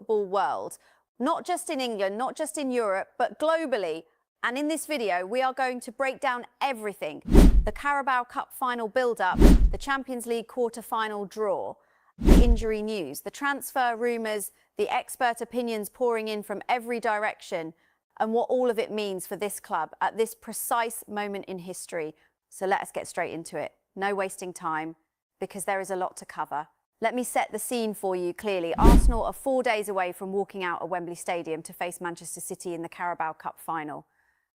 football world. Not just in England, not just in Europe, but globally. And in this video, we are going to break down everything. The Carabao Cup final build-up, the Champions League quarter-final draw, the injury news, the transfer rumours, the expert opinions pouring in from every direction, and what all of it means for this club at this precise moment in history. So let us get straight into it. No wasting time, because there is a lot to cover. Let me set the scene for you clearly. Arsenal are 4 days away from walking out at Wembley Stadium to face Manchester City in the Carabao Cup final.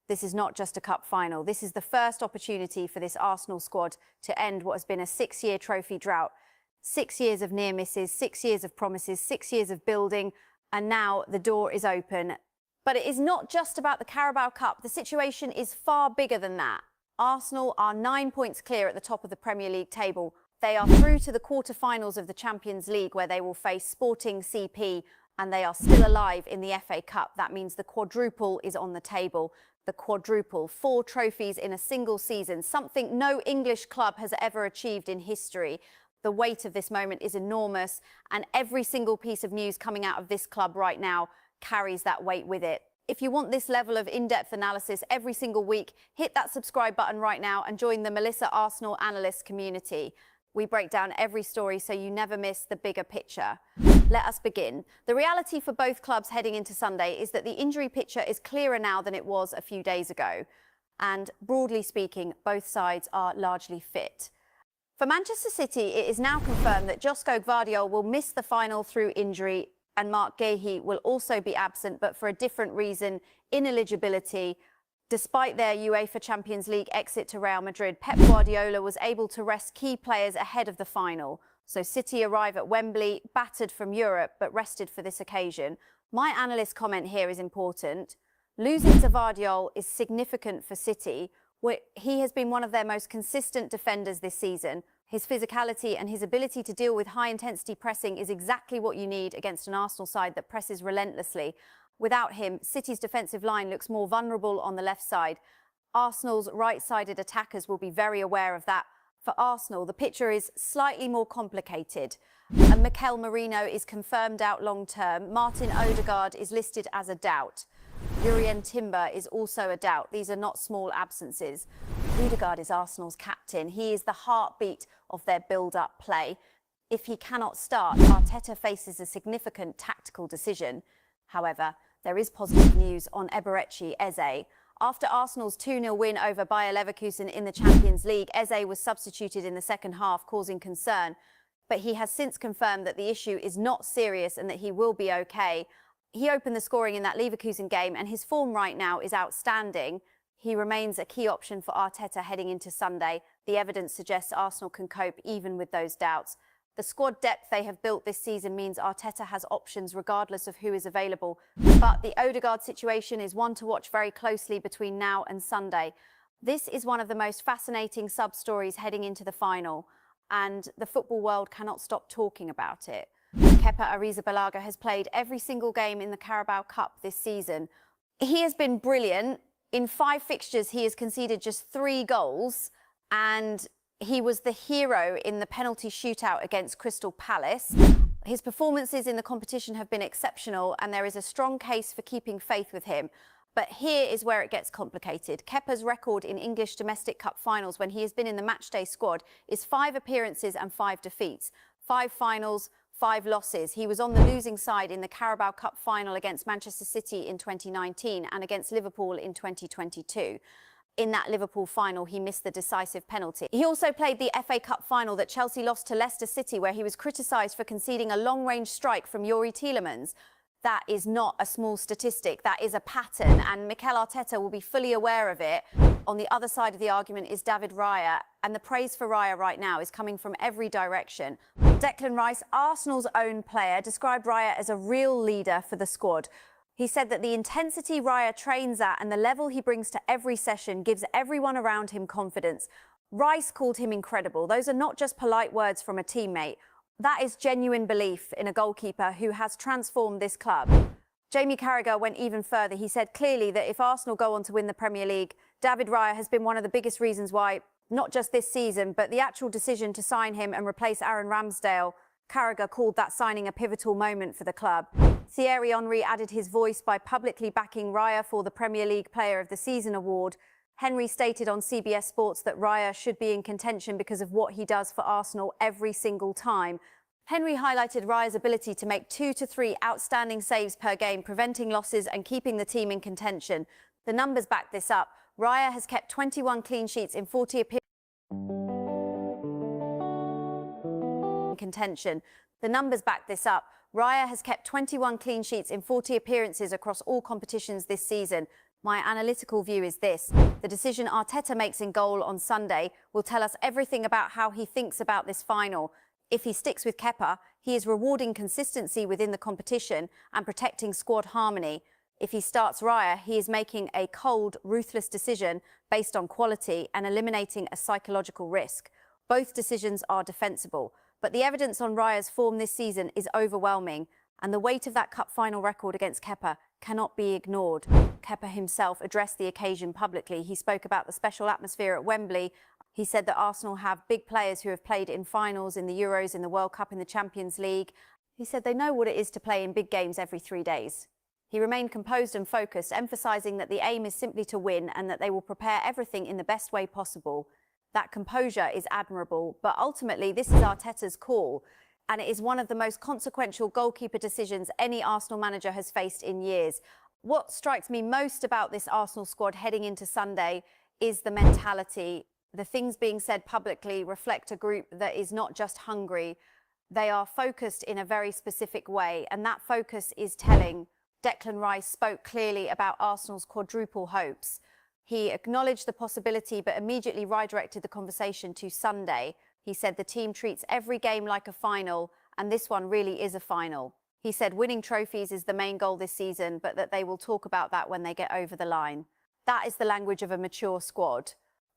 This is not just a cup final. This is the first opportunity for this Arsenal squad to end what has been a 6-year trophy drought. 6 years of near misses, 6 years of promises, 6 years of building, and now the door is open. But it is not just about the Carabao Cup. The situation is far bigger than that. Arsenal are 9 points clear at the top of the Premier League table. They are through to the quarter-finals of the Champions League, where they will face Sporting CP, and they are still alive in the FA Cup. That means the quadruple is on the table. The quadruple, 4 trophies in a single season, something no English club has ever achieved in history. The weight of this moment is enormous, and every single piece of news coming out of this club right now carries that weight with it. If you want this level of in-depth analysis every single week, hit that subscribe button right now and join the Melissa Arsenal analyst community. We break down every story so you never miss the bigger picture. Let us begin. The reality for both clubs heading into Sunday is that the injury picture is clearer now than it was a few days ago. And broadly speaking, both sides are largely fit. For Manchester City, it is now confirmed that Josko Gvardiol will miss the final through injury, and Marc Guéhi will also be absent, but for a different reason, ineligibility. Despite their UEFA Champions League exit to Real Madrid, Pep Guardiola was able to rest key players ahead of the final. So City arrive at Wembley, battered from Europe, but rested for this occasion. My analyst comment here is important. Losing to Gvardiol is significant for City, where he has been one of their most consistent defenders this season. His physicality and his ability to deal with high-intensity pressing is exactly what you need against an Arsenal side that presses relentlessly. Without him, City's defensive line looks more vulnerable on the left side. Arsenal's right-sided attackers will be very aware of that. For Arsenal, the picture is slightly more complicated. Mikel Merino is confirmed out long-term. Martin Odegaard is listed as a doubt. Jurrien Timber is also a doubt. These are not small absences. Odegaard is Arsenal's captain. He is the heartbeat of their build-up play. If he cannot start, Arteta faces a significant tactical decision. However, there is positive news on Eberechi Eze. After Arsenal's 2-0 win over Bayer Leverkusen in the Champions League, Eze was substituted in the second half, causing concern. But he has since confirmed that the issue is not serious and that he will be okay. He opened the scoring in that Leverkusen game, and his form right now is outstanding. He remains a key option for Arteta heading into Sunday. The evidence suggests Arsenal can cope even with those doubts. The squad depth they have built this season means Arteta has options regardless of who is available. But the Odegaard situation is one to watch very closely between now and Sunday. This is one of the most fascinating sub-stories heading into the final, and the football world cannot stop talking about it. Kepa Arrizabalaga has played every single game in the Carabao Cup this season. He has been brilliant. In 5 fixtures, he has conceded just 3 goals, and he was the hero in the penalty shootout against Crystal Palace. His performances in the competition have been exceptional, and there is a strong case for keeping faith with him. But here is where it gets complicated. Kepa's record in English domestic cup finals when he has been in the matchday squad is 5 appearances and 5 defeats. 5 finals, 5 losses. He was on the losing side in the Carabao Cup final against Manchester City in 2019 and against Liverpool in 2022. In that Liverpool final, he missed the decisive penalty. He also played the FA Cup final that Chelsea lost to Leicester City, where he was criticised for conceding a long-range strike from Youri Tielemans. That is not a small statistic. That is a pattern, and Mikel Arteta will be fully aware of it. On the other side of the argument is David Raya, and the praise for Raya right now is coming from every direction. Declan Rice, Arsenal's own player, described Raya as a real leader for the squad. He said that the intensity Raya trains at and the level he brings to every session gives everyone around him confidence. Rice called him incredible. Those are not just polite words from a teammate. That is genuine belief in a goalkeeper who has transformed this club. Jamie Carragher went even further. He said clearly that if Arsenal go on to win the Premier League, David Raya has been one of the biggest reasons why, not just this season, but the actual decision to sign him and replace Aaron Ramsdale. Carragher called that signing a pivotal moment for the club. Thierry Henry added his voice by publicly backing Raya for the Premier League Player of the Season award. Henry stated on CBS Sports that Raya should be in contention because of what he does for Arsenal every single time. Henry highlighted Raya's ability to make 2 to 3 outstanding saves per game, preventing losses and keeping the team in contention. The numbers back this up. Raya has kept 21 clean sheets in 40 appearances. The numbers back this up. Raya has kept 21 clean sheets in 40 appearances across all competitions this season. My analytical view is this: the decision Arteta makes in goal on Sunday will tell us everything about how he thinks about this final. If he sticks with Kepa, he is rewarding consistency within the competition and protecting squad harmony. If he starts Raya, he is making a cold, ruthless decision based on quality and eliminating a psychological risk. Both decisions are defensible, but the evidence on Raya's form this season is overwhelming, and the weight of that cup final record against Kepa cannot be ignored. Kepa himself addressed the occasion publicly. He spoke about the special atmosphere at Wembley. He said that Arsenal have big players who have played in finals, in the Euros, in the World Cup, in the Champions League. He said they know what it is to play in big games every 3 days. He remained composed and focused, emphasising that the aim is simply to win and that they will prepare everything in the best way possible. That composure is admirable, but ultimately this is Arteta's call, and it is one of the most consequential goalkeeper decisions any Arsenal manager has faced in years. What strikes me most about this Arsenal squad heading into Sunday is the mentality. The things being said publicly reflect a group that is not just hungry. They are focused in a very specific way, and that focus is telling. Declan Rice spoke clearly about Arsenal's quadruple hopes. He acknowledged the possibility but immediately redirected the conversation to Sunday. He said the team treats every game like a final, and this one really is a final. He said winning trophies is the main goal this season, but that they will talk about that when they get over the line. That is the language of a mature squad.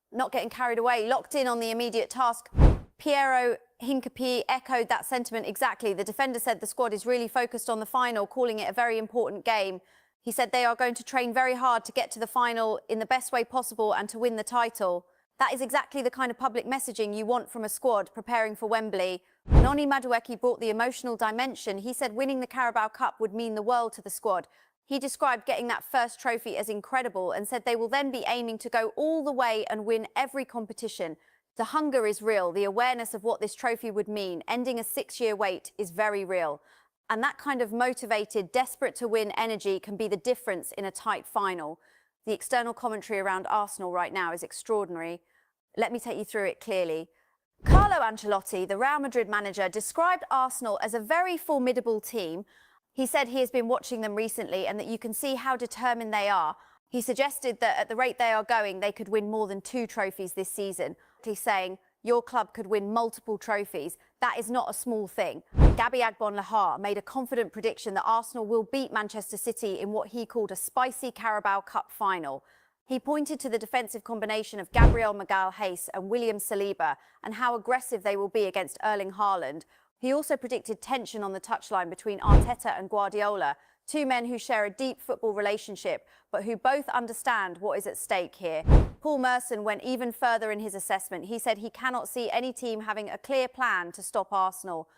Not getting carried away, locked in on the immediate task. Piero Hincapié echoed that sentiment exactly. The defender said the squad is really focused on the final, calling it a very important game. He said they are going to train very hard to get to the final in the best way possible and to win the title. That is exactly the kind of public messaging you want from a squad preparing for Wembley. Noni Madueke brought the emotional dimension. He said winning the Carabao Cup would mean the world to the squad. He described getting that first trophy as incredible and said they will then be aiming to go all the way and win every competition. The hunger is real. The awareness of what this trophy would mean, ending a 6-year wait, is very real. And that kind of motivated, desperate to win energy can be the difference in a tight final. The external commentary around Arsenal right now is extraordinary. Let me take you through it clearly. Carlo Ancelotti, the Real Madrid manager, described Arsenal as a very formidable team. He said he has been watching them recently and that you can see how determined they are. He suggested that at the rate they are going, they could win more than 2 trophies this season. He's saying your club could win multiple trophies. That is not a small thing. Gabby Agbonlahar made a confident prediction that Arsenal will beat Manchester City in what he called a spicy Carabao Cup final. He pointed to the defensive combination of Gabriel Magalhaes and William Saliba and how aggressive they will be against Erling Haaland. He also predicted tension on the touchline between Arteta and Guardiola, 2 men who share a deep football relationship, but who both understand what is at stake here. Paul Merson went even further in his assessment. He said he cannot see any team having a clear plan to stop Arsenal.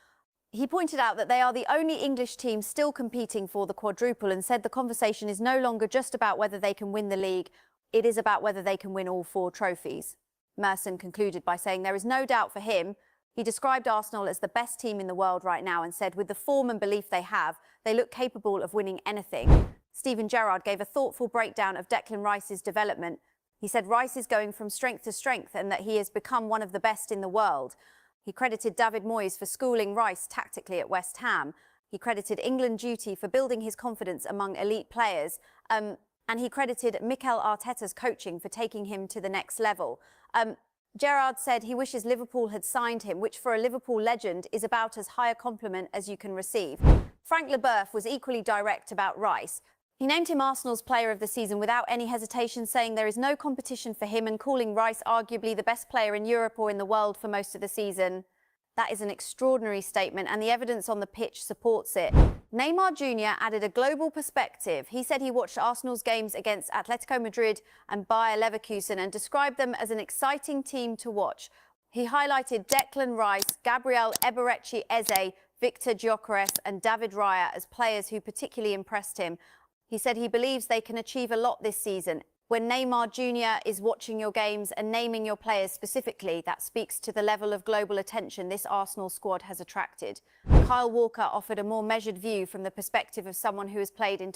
He pointed out that they are the only English team still competing for the quadruple and said the conversation is no longer just about whether they can win the league, it is about whether they can win all 4 trophies. Merson concluded by saying there is no doubt for him. He described Arsenal as the best team in the world right now and said with the form and belief they have, they look capable of winning anything. Steven Gerrard gave a thoughtful breakdown of Declan Rice's development. He said Rice is going from strength to strength and that he has become one of the best in the world. He credited David Moyes for schooling Rice tactically at West Ham. He credited England duty for building his confidence among elite players. And he credited Mikel Arteta's coaching for taking him to the next level. Gerrard said he wishes Liverpool had signed him, which for a Liverpool legend is about as high a compliment as you can receive. Frank Leboeuf was equally direct about Rice. He named him Arsenal's player of the season without any hesitation, saying there is no competition for him and calling Rice arguably the best player in Europe or in the world for most of the season. That is an extraordinary statement and the evidence on the pitch supports it. Neymar Jr. added a global perspective. He said he watched Arsenal's games against Atletico Madrid and Bayer Leverkusen and described them as an exciting team to watch. He highlighted Declan Rice, Gabriel Eberechi Eze, Victor Gyökeres and David Raya as players who particularly impressed him. He said he believes they can achieve a lot this season. When Neymar Jr. is watching your games and naming your players specifically, that speaks to the level of global attention this Arsenal squad has attracted. Kyle Walker offered a more measured view from the perspective of someone who has played in